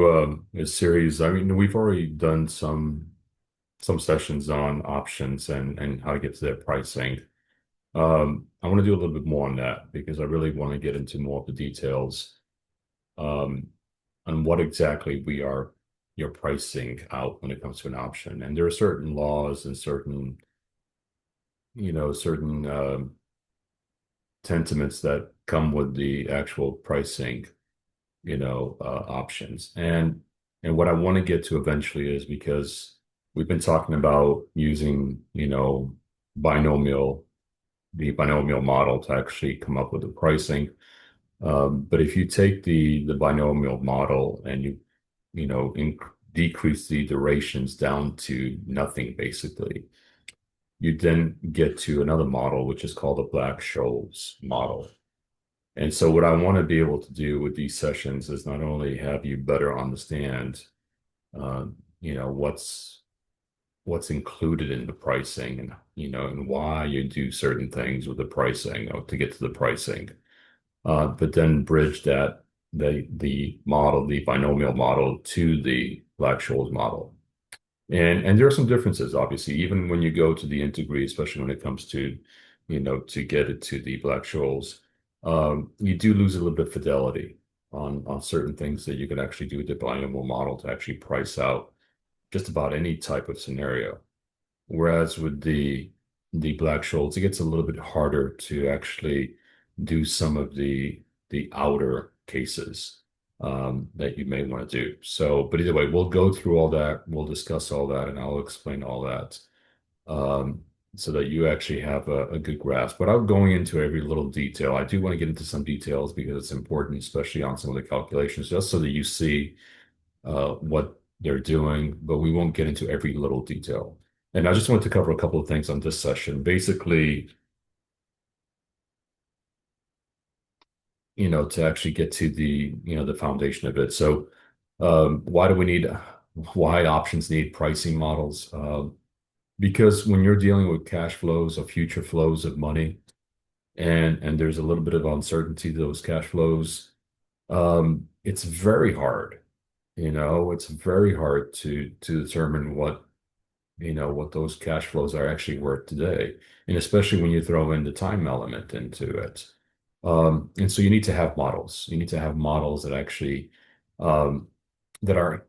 A series. I mean, we've already done some sessions on options and how to get to their pricing. I want to do a little bit more on that because I really want to get into more of the details um, on what exactly you're pricing out when it comes to an option. And there are certain laws and certain sentiments that come with the actual pricing, options. And what I want to get to eventually is because we've been talking about using, binomial, the binomial model to actually come up with the pricing. But if you take the binomial model and you know, in, decrease the durations down to nothing, basically, you then get to another model, which is called the Black-Scholes model. And so what I want to be able to do with these sessions is not only have you better understand, uh, what's included in the pricing and, and why you do certain things with the pricing or to get to the pricing, but then bridge the binomial model to the Black-Scholes model. And there are some differences, obviously, even when you go to the integrity, especially when it comes to, to get it to the Black-Scholes, you do lose a little bit of fidelity on certain things that you can actually do with the binomial model to actually price out just about any type of scenario. Whereas with the Black-Scholes, it gets a little bit harder to actually do some of the outer cases that you may want to do. So, but either way, we'll go through all that, we'll discuss all that, and I'll explain all that so that you actually have a good grasp. Without going into every little detail, I do want to get into some details because it's important, especially on some of the calculations, just so that you see what they're doing, but we won't get into every little detail. And I just want to cover a couple of things on this session. Basically, to actually get to the foundation of it. So, why do we need, why options need pricing models? Because when you're dealing with cash flows or future flows of money, and there's a little bit of uncertainty to those cash flows, it's very hard. It's very hard to determine what those cash flows are actually worth today. And especially when you throw in the time element into it. And so you need to have models. You need to have models that actually um, that are